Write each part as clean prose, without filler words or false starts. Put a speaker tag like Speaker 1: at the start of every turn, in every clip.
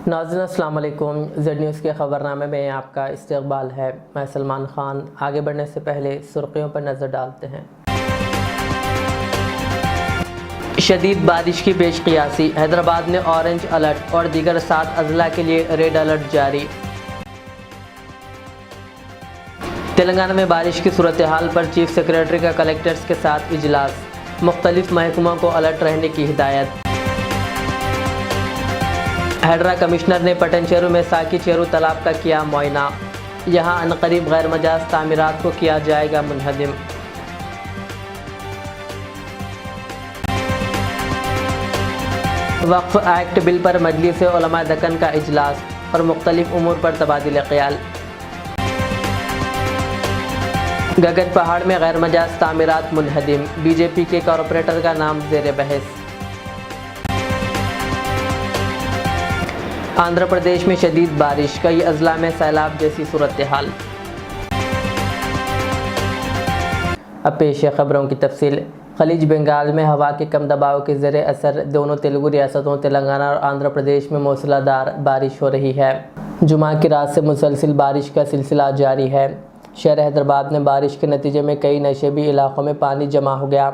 Speaker 1: नाज़रीन अस्सलाम वालेकुम। ज़ेड न्यूज़ के ख़बरनामे में आपका इस्तक़बाल है। मैं सलमान ख़ान। आगे बढ़ने से पहले सुर्ख़ियों पर नज़र डालते हैं। शदीद बारिश की पेश क़ियासी, हैदराबाद में ऑरेंज अलर्ट और दीगर 7 अज़ला के लिए रेड अलर्ट जारी। तेलंगाना में बारिश की सूरत हाल पर चीफ सेक्रेटरी का कलेक्टर्स के साथ इजलास, मुख्तलिफ महकमों को अलर्ट रहने की हिदायत। हैडरा कमिश्नर ने पटनचेरू में साकी चेरू तालाब का किया मुआयना, यहाँ अनकरीब गैर मजाज तामीरात को किया जाएगा मुनहदिम। वक्फ एक्ट बिल पर मजलिस उलमा दक्कन का इजलास और मुख्तलिफ उमूर पर तबादिल ख्याल। गगन पहाड़ में गैर मजाज तामीरात मुनहदिम, बीजेपी के कॉरपोरेटर का नाम ज़ेर बहस। आंध्र प्रदेश में शदीद बारिश, कई अजला में सैलाब जैसी सूरत हाल। अब पेश है खबरों की तफसील। खलीज बंगाल में हवा के कम दबाव के ज़रिए असर दोनों तेलुगु रियासतों तेलंगाना और आंध्र प्रदेश में मूसलाधार बारिश हो रही है। जुमा की रात से मुसलसिल बारिश का सिलसिला जारी है। शहर हैदराबाद में बारिश के नतीजे में कई नशेबी इलाकों में पानी जमा हो गया।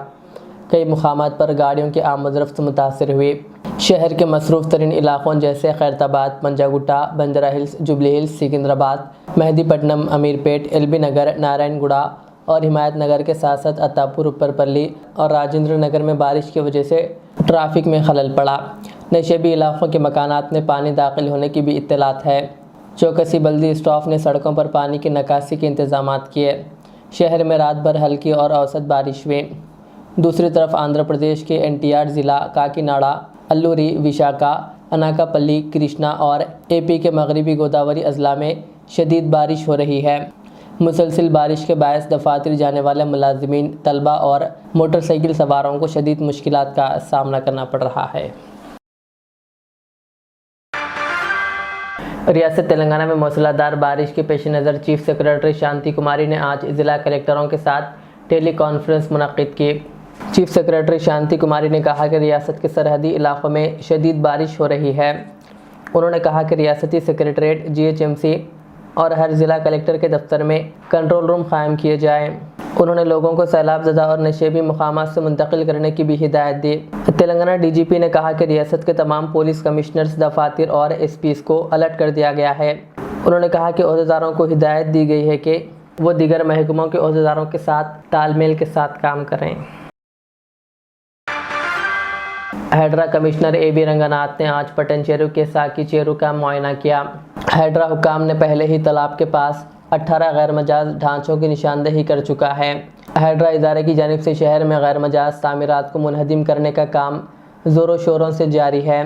Speaker 1: कई मुकामात पर गाड़ियों की आमद-रफ्त मुतासर हुई। शहर के मसरूफ़ तरीन इलाकों जैसे Khairatabad, Panjagutta, Banjara Hills, Jubilee Hills, Secunderabad, Mehdipatnam, Ameerpet, LB Nagar, Narayanguda और हिमायत नगर के साथ साथ अत्तापुर, ऊपरपल्ली और राजेंद्र नगर में बारिश की वजह से ट्रैफिक में खलल पड़ा। नशेबी इलाकों के मकानात में पानी दाखिल होने की भी इत्तलात है। चौकसी बल्दी स्टाफ ने सड़कों पर पानी की निकासी के इंतजामात किए। शहर में रात भर हल्की और औसत बारिश हुई। दूसरी तरफ आंध्र प्रदेश के एनटीआर ज़िला, काकीनाडा, अल्लूरी, विशाखा, अनाकापल्ली, कृष्णा और एपी के मगरबी गोदावरी अजला में शदीद बारिश हो रही है। मुसलसिल बारिश के बायस दफातर जाने वाले मुलाजिमीन, तलबा और मोटरसाइकिल सवारों को शदीद मुश्किलात का सामना करना पड़ रहा है। रियासत तेलंगाना में मूसलाधार बारिश के पेश नज़र चीफ सेक्रेटरी शांति कुमारी ने आज ज़िला कलेक्टरों के साथ टेली कॉन्फ्रेंस मुनक्किद की। चीफ सेक्रेटरी शांति कुमारी ने कहा कि रियासत के सरहदी इलाकों में शदीद बारिश हो रही है। उन्होंने कहा कि रियासती सेक्रेटरीट, जीएचएमसी और हर ज़िला कलेक्टर के दफ्तर में कंट्रोल रूम कायम किए जाएँ। उन्होंने लोगों को सैलाब ज़दा और नशेबी मुकामात से मुंतकिल करने की भी हिदायत दी। तेलंगाना डीजीपी ने कहा कि रियासत के तमाम पुलिस कमिश्नर्स, दफातर और एसपीज़ को अलर्ट कर दिया गया है। उन्होंने कहा कि ओहदेदारों को हिदायत दी गई है कि वो दीगर महकमों के ओहदेदारों के साथ तालमेल के साथ काम करें। हैडरा कमिश्नर ए.बी. रंगनाथ ने आज पटनचेरू के साकी चेरू का मुआयना किया। हैडरा हुकाम ने पहले ही तालाब के पास 18 गैर मजाज ढांचों की निशानदेही कर चुका है। हैडरा इदारे की जानिब से शहर में गैर मजाज तामीरात को मुनहदिम करने का काम ज़ोरों शोरों से जारी है,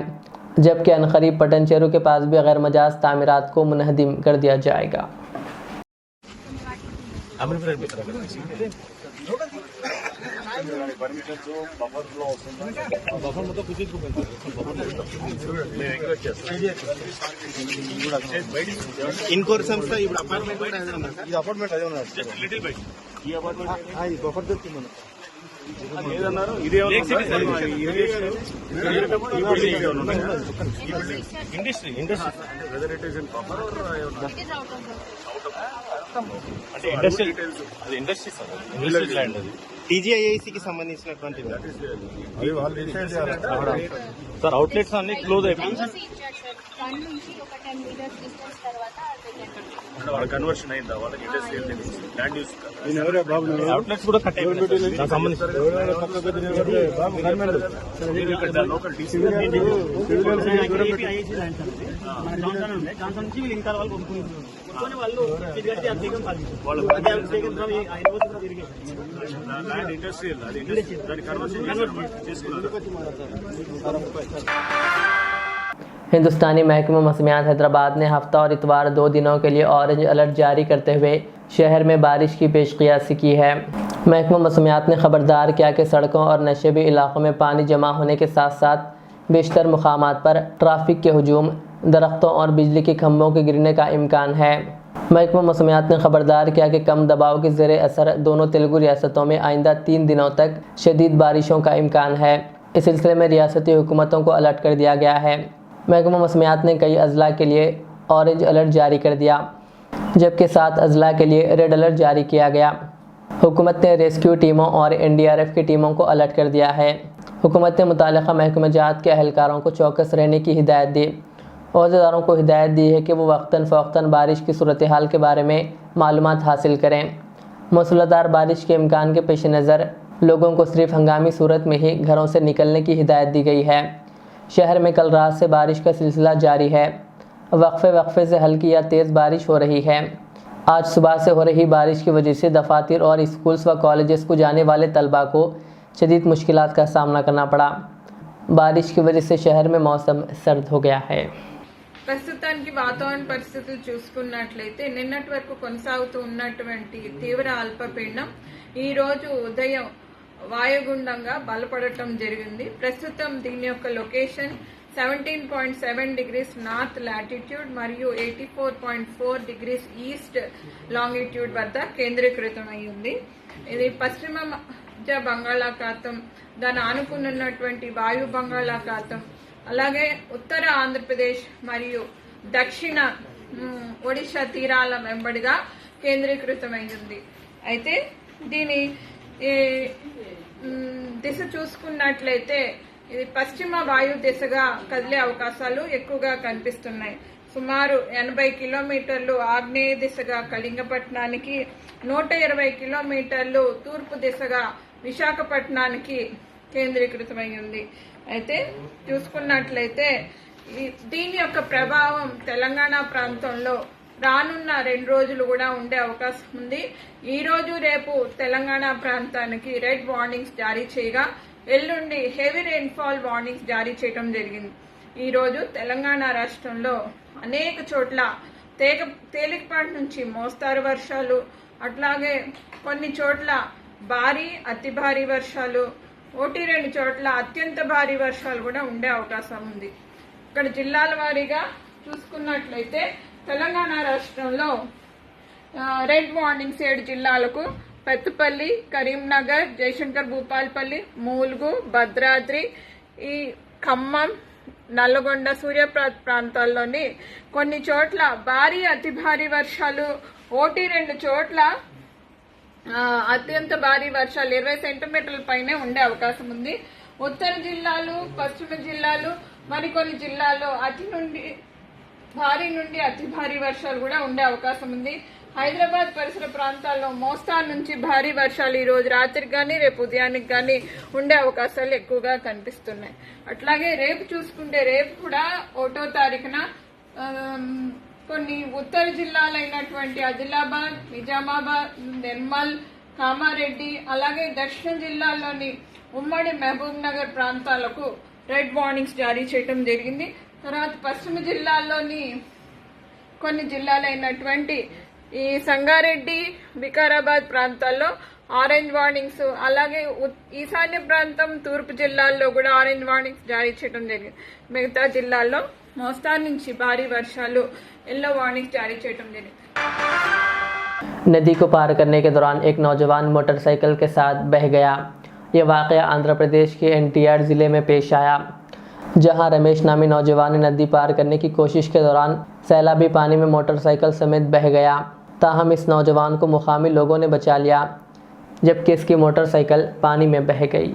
Speaker 1: जबकि अनकरीब पटनचेरू के पास भी गैर मजाज तामीरात को मुनहदिम कर दिया जाएगा।
Speaker 2: ఇన్కోర్ సంస్థ ఇప్పుడు అపార్ట్మెంట్ కూడా అదే ఉన్నా ఇది అపార్ట్మెంట్ అదే ఉన్నా జస్ట్ లిటిల్ బైట్ ఈ అపార్ట్మెంట్ ఇది బఫర్ దొరుకుతుంది మనం ఏదన్నారు ఇదే ఇండస్ట్రీ అంటే whether it is in buffer అంటే ఇండస్ట్రీ అది ఇండస్ట్రీ సార్ ఇండస్ట్రీ ల్యాండ్ అది టీజీఐఐసికి సంబంధించినటువంటి సార్ అవుట్లెట్స్ అన్ని క్లోజ్ అయిపోయింది కన్వర్షన్ అయిందా వాళ్ళకి ఇండస్ట్రీ ల్యాండ్ యూస్ అవుట్లెట్స్ కూడా కట్ అయిపోయింది లోకల్
Speaker 1: हिंदुस्तानी महकमा मौसमियात हैदराबाद ने हफ्ता और इतवार 2 दिनों के लिए ऑरेंज अलर्ट जारी करते हुए शहर में बारिश की पेशक़ियासी की है। महकमा मौसमियात ने खबरदार किया कि सड़कों और नशेबी इलाकों में पानी जमा होने के साथ साथ बेशतर मुकामात पर ट्रैफिक के हुजूम, दरख्तों और बिजली के खंभों के गिरने का इम्कान है। महकमा मौसमियात ने खबरदार किया कि कम दबाव के ज़ेरे असर दोनों तेलुगु रियासतों में आइंदा 3 दिनों तक शदीद बारिशों का इम्कान है। इस सिलसिले में रियासती हुकूमतों को अलर्ट कर दिया गया है। महकमा मौसमियात ने कई अजला के लिए ऑरेंज अलर्ट जारी कर दिया, जबकि 7 अजला के लिए रेड अलर्ट जारी किया गया। हुकूमत ने रेस्क्यू टीमों और NDRF की टीमों को अलर्ट कर दिया है। हुकूमत ने मुतालिका महकमा जात के अहलकारों को चौकस रहने की हिदायत दी। अहदेदारों को हिदायत दी है कि वो वक्तन फ़वक्तन बारिश की सूरत हाल के बारे में मालूमात हासिल करें। मूसलाधार बारिश के इम्कान के पेश नज़र लोगों को सिर्फ हंगामी सूरत में ही घरों से निकलने की हिदायत दी गई है। शहर में कल रात से बारिश का सिलसिला जारी है। वक्फे से हल्की या तेज़ बारिश हो रही है। आज सुबह से हो रही बारिश की वजह से दफातर और स्कूल्स व कॉलेजेस को जाने वाले तलबा को शदीद मुश्किलात का सामना करना पड़ा। बारिश की वजह से शहर में मौसम सर्द हो गया है।
Speaker 3: ప్రస్తుతానికి వాతావరణ పరిస్థితులు చూసుకున్నట్లయితే నిన్నటి వరకు కొనసాగుతూ ఉన్నటువంటి తీవ్ర అల్పపీడనం ఈ రోజు ఉదయం వాయుగుండంగా బలపడటం జరిగింది. ప్రస్తుతం దీని యొక్క లొకేషన్ 17.7 డిగ్రీస్ నార్త్ లాటిట్యూడ్ మరియు 84.4 డిగ్రీస్ ఈస్ట్ లాంగిట్యూడ్ వద్ద కేంద్రీకృతమై ఉంది. ఇది పశ్చిమ మధ్య బంగాళాఖాతం, దాని ఆనుకున్నటువంటి వాయు బంగాళాఖాతం, అలాగే ఉత్తర ఆంధ్రప్రదేశ్ మరియు దక్షిణ ఒడిశా తీరాల వెంబడిగా కేంద్రీకృతమై ఉంది. అయితే దీని దిశ చూసుకున్నట్లయితే ఇది పశ్చిమ వాయు దిశగా కదిలే అవకాశాలు ఎక్కువగా కనిపిస్తున్నాయి. సుమారు 80 కిలోమీటర్లు ఆగ్నేయ దిశగా కళింగపట్నానికి, 120 కిలోమీటర్లు తూర్పు దిశగా విశాఖపట్నానికి కేంద్రీకృతమై ఉంది. అయితే చూసుకున్నట్లయితే దీని యొక్క ప్రభావం తెలంగాణ ప్రాంతంలో రానున్న 2 రోజులు కూడా ఉండే అవకాశం ఉంది. ఈ రోజు రేపు తెలంగాణ ప్రాంతానికి రెడ్ వార్నింగ్స్ జారీ చేయగా ఎల్లుండి హెవీ రెయిన్ఫాల్ వార్నింగ్స్ జారీ చేయడం జరిగింది. ఈ రోజు తెలంగాణ రాష్ట్రంలో అనేక చోట్ల తేలికపాటి నుంచి మోస్తారు వర్షాలు, అట్లాగే కొన్ని చోట్ల భారీ అతి భారీ వర్షాలు, 1-2 చోట్ల అత్యంత భారీ వర్షాలు కూడా ఉండే అవకాశం ఉంది. ఇక్కడ జిల్లాల వారీగా చూసుకున్నట్లయితే తెలంగాణ రాష్ట్రంలో రెడ్ వార్నింగ్స్ 7 జిల్లాలకు పెద్దపల్లి, కరీంనగర్, జయశంకర్ భూపాల్పల్లి, మూలుగు, భద్రాద్రి, ఈ ఖమ్మం, నల్లగొండ, సూర్యాపేట ప్రాంతాల్లోని కొన్ని చోట్ల భారీ అతి భారీ వర్షాలు, 1-2 చోట్ల అత్యంత భారీ వర్షాలు 20 సెంటీమీటర్ల పైనే ఉండే అవకాశం ఉంది. ఉత్తర జిల్లాలు, పశ్చిమ జిల్లాలు, మరికొన్ని జిల్లాల్లో భారీ నుండి అతి భారీ వర్షాలు కూడా ఉండే అవకాశం ఉంది. హైదరాబాద్ పరిసర ప్రాంతాల్లో మోస్తారు నుంచి భారీ వర్షాలు ఈ రోజు రాత్రికి కానీ రేపు ఉదయానికి కానీ ఉండే అవకాశాలు ఎక్కువగా కనిపిస్తున్నాయి. అట్లాగే రేపు చూసుకుంటే రేపు కూడా 1వ తారీఖున కొన్ని ఉత్తర జిల్లాలైనటువంటి ఆదిలాబాద్, నిజామాబాద్, నిర్మల్, కామారెడ్డి, అలాగే దక్షిణ జిల్లాల్లోని ఉమ్మడి మహబూబ్ నగర్ ప్రాంతాలకు రెడ్ వార్నింగ్స్ జారీ చేయడం జరిగింది. తర్వాత పశ్చిమ జిల్లాల్లోని కొన్ని జిల్లాలైనటువంటి ఈ సంగారెడ్డి, వికారాబాద్ ప్రాంతాల్లో ఆరెంజ్ వార్నింగ్స్, అలాగే ఈశాన్య ప్రాంతం తూర్పు జిల్లాల్లో కూడా ఆరెంజ్ వార్నింగ్స్ జారీ చేయడం జరిగింది. మిగతా జిల్లాల్లో మోస్తారు నుంచి భారీ వర్షాలు येलो वार्निंग जारी చేయడం జరిగింది.
Speaker 1: नदी को पार करने के दौरान एक नौजवान मोटरसाइकिल के साथ बह गया। ये वाक़या आंध्र प्रदेश के NTR ज़िले में पेश आया, जहां रमेश नामी नौजवान ने नदी पार करने की कोशिश के दौरान सैलाबी पानी में मोटरसाइकिल समेत बह गया। ताहम इस नौजवान को मुकामी लोगों ने बचा लिया, जबकि इसकी मोटरसाइकिल पानी में बह गई।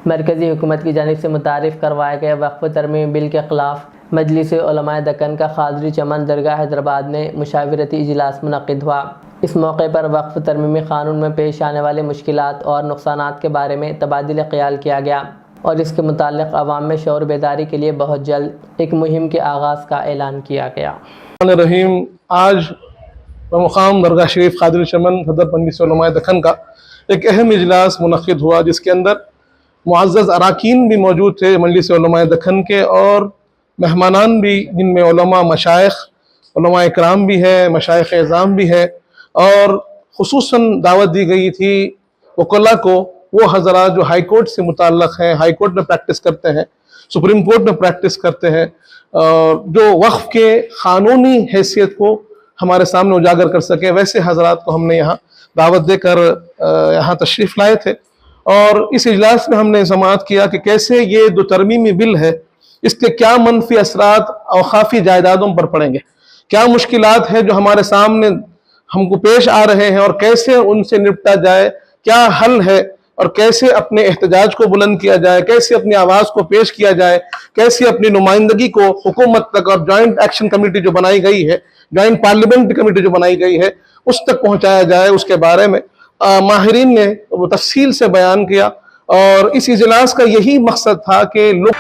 Speaker 1: मरकज़ी हुकूमत की जानिब से मुतारिफ़ करवाए गए वक्फ़ तरमीम बिल के ख़िलाफ़ मजलिस उलमाए दक्कन का क़ादरी चमन दरगाह हैदराबाद में मुशावरती इजलास मुनक़िद हुआ। इस मौके पर वक्फ़ तरमीमी क़ानून में पेश आने वाले मुश्किलात और नुक़सानात के बारे में तबादिल ख़याल किया गया और इसके मुताल्लिक़ अवाम में शऊर बेदारी के लिए बहुत जल्द एक मुहिम के आगाज़ का ऐलान किया गया।
Speaker 4: रहीम, आज बमुक़ाम दरगाह शरीफ क़ादरी चमन सदर मजलिस उलमाए दक्कन का एक अहम इजलास मुनक़िद हुआ, जिसके अंदर मुअज़्ज़ज़ अराकीन भी मौजूद थे मजलिस उलमाए दक्कन के, और मेहमानान भी, जिनमें उलमा, मशाइख़, उलमा इकराम भी है, मशाइख़ इज़ाम भी है, और खुसूसन दावत दी गई थी वकला को, वो हजरात जो हाई कोर्ट से मुताल्लक हैं, हाई कोर्ट में प्रैक्टिस करते हैं, सुप्रीम कोर्ट में प्रैक्टिस करते हैं, जो वक्फ के कानूनी हैसियत को हमारे सामने उजागर कर सके, वैसे हजरात को हमने यहाँ दावत देकर यहाँ तशरीफ़ लाए थे। और इस इजलास में हमने समाअत किया कि कैसे ये जो तरमीमी बिल है इसके क्या मनफी असरात औकाफी जायदादों पर पड़ेंगे, क्या मुश्किलात है जो हमारे सामने हमको पेश आ रहे हैं और कैसे उनसे निपटा जाए, क्या हल है और कैसे अपने एहतजाज को बुलंद किया जाए, कैसे अपनी आवाज़ को पेश किया जाए, कैसे अपनी नुमाइंदगी को हुकूमत तक और जॉइंट एक्शन कमेटी जो बनाई गई है, जॉइंट पार्लियामेंट्री कमेटी जो बनाई गई है, उस तक पहुंचाया जाए। उसके बारे में माहिरीन ने वो तफसील से बयान किया और इस इजलास का यही मकसद था कि लोग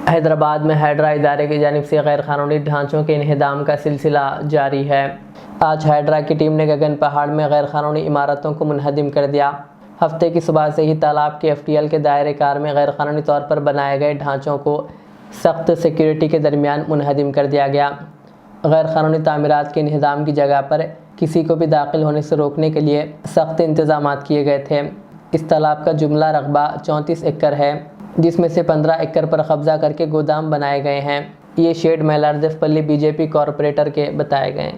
Speaker 1: हैदराबाद में हाइड्रा इदारे की जानिब से गैर कानूनी ढांचों के इन्हदाम का सिलसिला जारी है। आज हाइड्रा की टीम ने गगन पहाड़ में गैर कानूनी इमारतों को मुनहदिम कर दिया। हफ्ते की सुबह से ही तालाब के FTL के दायरे कार में गैर कानूनी तौर पर बनाए गए ढांचों को सख्त सिक्योरिटी के दरमियान मुनहदिम कर दिया गया। गैर कानूनी तामीरात के इन्हदाम की जगह पर किसी को भी दाखिल होने से रोकने के लिए सख्त इंतजाम किए गए थे। इस तालाब का जुमला रकबा 34 एकड़ है, जिसमें से 15 एकड़ पर कब्जा करके गोदाम बनाए गए हैं। ये शेड मैलारदेवपल्ली BJP कॉरपोरेटर के बताए गए।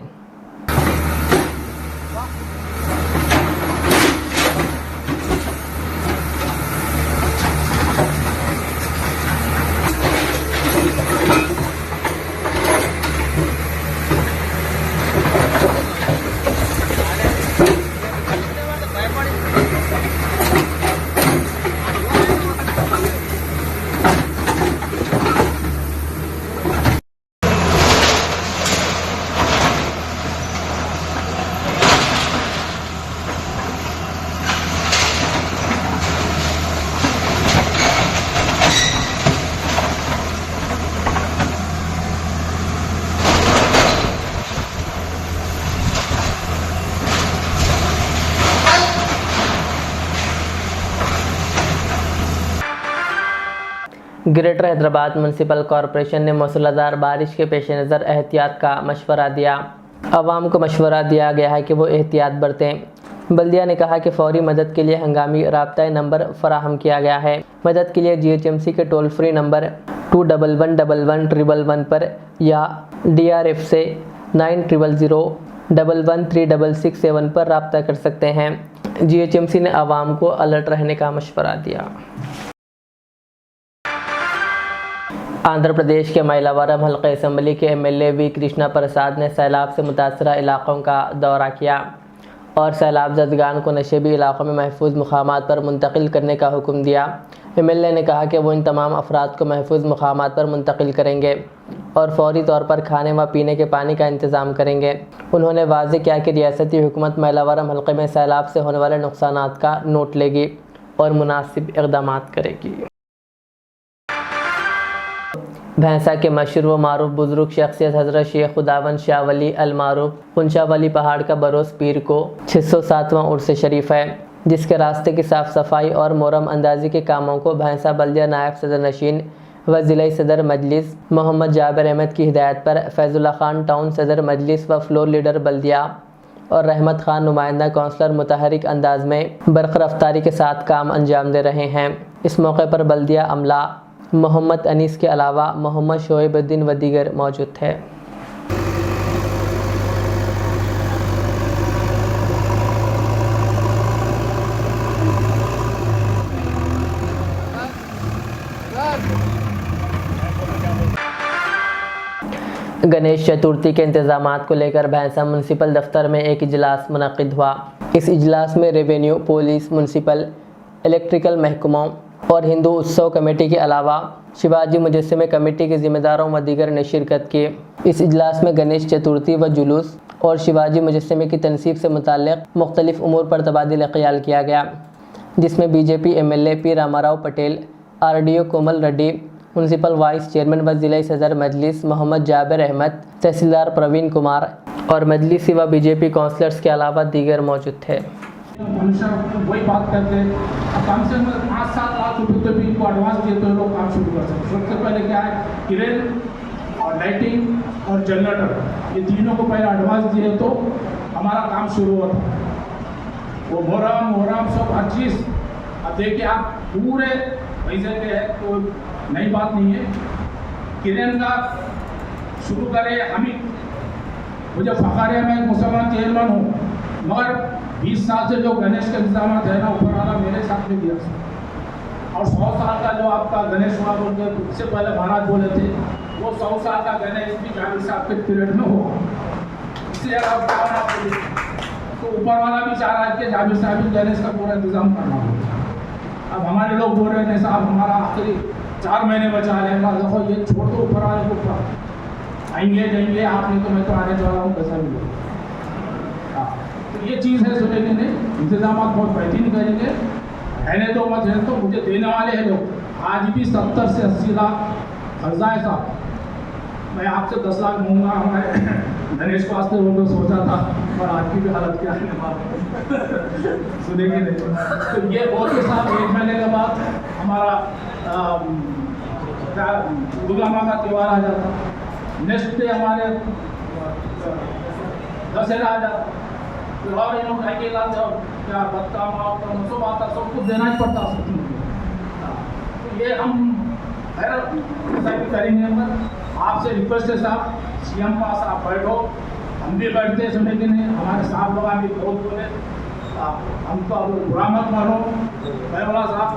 Speaker 1: ग्रेटर हैदराबाद म्यूनसिपल कॉरपोरेशन ने मूसलाधार बारिश के पेश नज़र एहतियात का मशवरा दिया। आवाम को मशवरा दिया गया है कि वो एहतियात बरतें। बल्दिया ने कहा कि फौरी मदद के लिए हंगामी राब्ता नंबर फराहम किया गया है। मदद के लिए GHMC के टोल फ्री नंबर 21111111 पर या DRF से 9000113667 पर रब्ता कर सकते हैं। GHMC ने आवाम को अलर्ट रहने का मशवरा दिया। आंध्र प्रदेश के मैलावरम हल्के असम्बली के MLA V कृष्णा प्रसाद ने सैलाब से मुतासरा इलाक़ों का दौरा किया और सैलाब ज़दगान को नशेबी इलाक़ों में महफूज मकामात पर मुंतकिल करने का हुक्म दिया। MLA ने कहा कि वो इन तमाम अफराद को महफूज मकामात पर मुंतकिल करेंगे और फौरी तौर पर खाने व पीने के पानी का इंतज़ाम करेंगे। उन्होंने वाज़ेह किया कि रियासती हुकूमत मैलावरम हल्के में सैलाब से होने वाले नुकसानात का नोट लेगी और मुनासिब इक़दाम करेगी। भैंसा के मशहूर व मारूफ बुजुर्ग शख्सियत हज़रत शेख खुदावंद शाह वली अल मारूफ पुंचा वली पहाड़ का बरोज़ पीर को 607वां उर्स शरीफ है, जिसके रास्ते की साफ़ सफाई और मोरम अंदाजी के कामों को भैंसा बल्दिया नायब सदर नशीन व ज़िला सदर मजलिस मोहम्मद जाबिर अहमद की हिदायत पर फैज़ुल्ला खान टाउन सदर मजलिस व फ्लोर लीडर बल्दिया और रहमत खान नुमाइंदा काउंसलर मुतहरिक अंदाज में बरक़रफ्तारी के साथ काम अंजाम दे रहे हैं। इस मौके पर बल्दिया अमला मोहम्मद अनीस के अलावा मोहम्मद शोएबुद्दीन व दीगर मौजूद थे। गणेश चतुर्थी के इंतजामात को लेकर भैंसा म्यूनसिपल दफ्तर में एक इजलास मुनक़िद हुआ। इस इजलास में रेवेन्यू, पुलिस, म्यूनसिपल, इलेक्ट्रिकल महकमों और हिंदू उत्सव कमेटी के अलावा शिवाजी मुजस्समे कमेटी के ज़िम्मेदारों व दीगर ने शिरकत की। इस इजलास में गणेश चतुर्थी व जुलूस और शिवाजी मुजस्समे की तनसीब से मुताल्लिक़ मुख्तलिफ़ उमूर पर तबादिल ख्याल किया गया, जिसमें BJP MLA P Ramarao Patel, RDO Komal Reddy, municipal vice chairman व ज़िला सदर मजलिस मोहम्मद जाबिर अहमद, तहसीलदार प्रवीण कुमार और मजलिसी व BJP काउंसलर्स के अलावा दीगर मौजूद थे।
Speaker 5: मनुष्य वही बात करते हैं, कम से कम 5-7 लाख रुपये तो भी इनको एडवांस दिए तो लोग काम शुरू कर सकते। सबसे पहले क्या है, क्रेन और लाइटिंग और जनरेटर, ये तीनों को पहले एडवांस दिए तो हमारा काम शुरू होता है। वो मोहरम सब हर चीज़। अब देखिए आप पूरे पैसे के है तो नई बात नहीं है। किरण का शुरू करें हम ही, मुझे फ़ख्र है मैं एक मुसलमान चेयरमैन हूँ, मगर 20 साल से जो गणेश के इंतजाम है ना ऊपर वाला मेरे साथ में दिया। और 100 साल का जो आपका गणेश हुआ बोल के उससे पहले महाराज बोले थे, वो 100 साल का गणेश भी जावेद साहब के पीरियड में होगा। इसलिए आप तो ऊपर वाला भी चाह रहा है कि जावेद साहब भी गणेश का पूरा इंतजाम करना होगा। अब हमारे लोग बोल रहे हैं साहब हमारा आखिरी 4 महीने बचा रहे हैं, देखो ये छोड़ दो ऊपर वाले को, आएंगे जाएंगे आप नहीं तो मैं तो आने वाला हूँ पैसा भी लो। तो ये चीज़ है सुनेंगे नहीं, इंतजाम बहुत बेहतरीन करेंगे। रहने दो मत रहने तो मुझे देने वाले हैं लोग। आज भी 70 से 80 लाख कर्जा है साहब। मैं आपसे 10 लाख दूंगा, हमारे गणेश को वास्ते उनको सोचा था, और आपकी भी हालत क्या है सुनेंगे नहीं। तो ये और के साथ 1 महीने के बाद हमारा दुर्गा माँ का त्यौहार आ जाता। नेक्स्ट डे हमारे दशहरा आ जाता। और इन लोग कहेंगे क्या बदका माँ सब आता, सब कुछ देना ही पड़ता है। तो ये हम ऐसा भी करेंगे। आपसे रिक्वेस्ट है साहब, सीएम पास आप बैठो, हम भी बैठते सुनेंगे नहीं। हमारे साहब लोग भी बहुत बोले, हम तो अब बुरा मत मानो। बैवला साहब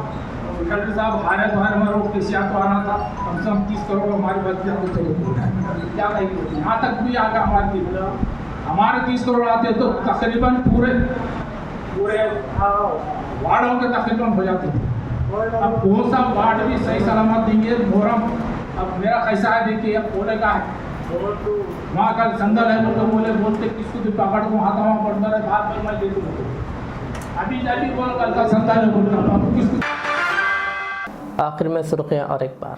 Speaker 5: कलेक्टर साहब हारे तो हारे मरो, किसी को आना था, कम से कम 30 करोड़ हमारी बच्चियाँ को चाहिए। क्या कहेंगे, यहाँ तक भी आकर हमारे 30 करोड़ आते तो तकरीबन पूरे वार्डों के तकरीबन हो जाते थे। अब कौन सा वार्ड भी सही सलामत देंगे। मोहरम अब मेरा कैसा है देखिए, अब बोले का है वहाँ का संदल है तो बोलते किसको भी पकड़ को हाथ वहाँ पड़ता रहे, बात में मैं दे दूँ। अभी जाती बोल कल का संदल है बोलता किसको।
Speaker 1: आखिर में सुर्खियाँ और एक बार।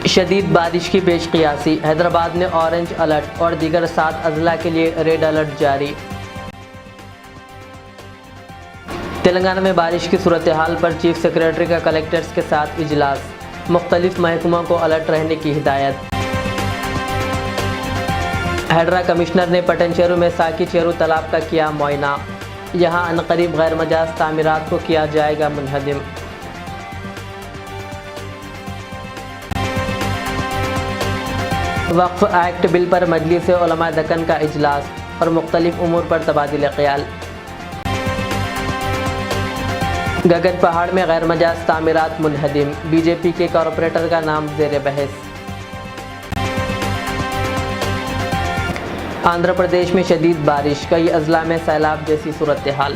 Speaker 1: शदीद बारिश की पेशकियासी, हैदराबाद में ऑरेंज अलर्ट और दीगर 7 अजला के लिए रेड अलर्ट जारी। तेलंगाना में बारिश की सूरत हाल पर चीफ सेक्रेटरी का कलेक्टर्स के साथ इजलास, मुख्तलिफ महकमों को अलर्ट रहने की हिदायत। हैडरा कमिश्नर ने पटन में साकी चेरू तालाब का किया मुआयना, यहाँ अनकरीब गैर मजाज तामीरात को किया जाएगा मुनहदिम। वक्फ एक्ट बिल पर मजलिस उलमा दक्कन का इजलास और मुख्तलिफ उमूर पर तबादिल ख्याल। गगन पहाड़ में गैर मजाज तामीरात मुनहदिम, बीजेपी के कॉरपोरेटर का नाम ज़ेर बहस। आंध्र प्रदेश में शदीद बारिश, कई अजला में सैलाब जैसी सूरत हाल।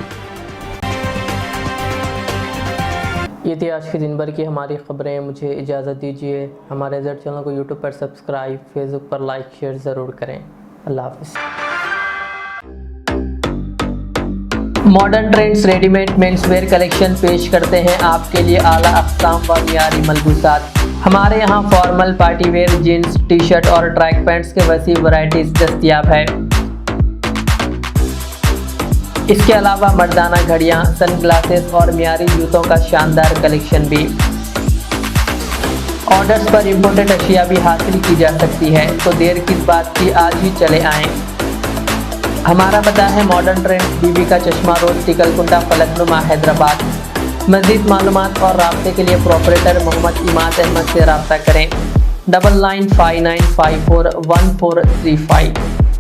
Speaker 1: ये थी आज की दिन भर की हमारी खबरें। मुझे इजाज़त दीजिए। हमारे ज़ेड चैनल को यूट्यूब पर सब्सक्राइब, फेसबुक पर लाइक शेयर ज़रूर करें। अल्लाह हाफ़िज़। Modern trends readymade menswear collection पेश करते हैं आपके लिए आला अक़साम व मियारी मलबूसात। हमारे यहाँ formal, party wear, jeans, T shirt और ट्रैक पैंट्स के वसी वैरायटीज़ दस्तयाब है। इसके अलावा मर्दाना घड़ियाँ, सन ग्लासेस और मियारी जूतों का शानदार कलेक्शन भी। ऑर्डर्स पर इम्पोर्टेड अशिया भी हासिल की जा सकती है, तो देर किस बात की, आज ही चले आएँ। हमारा पता है मॉडर्न ट्रेंड्स, बीबी का चश्मा रोड, टिकलकुंडा, फलकनुमा, हैदराबाद। मज़ीद मालूमात और राब्ते के लिए प्रोपरेटर मोहम्मद इमाद अहमद से रब्ता करें। 9959541435।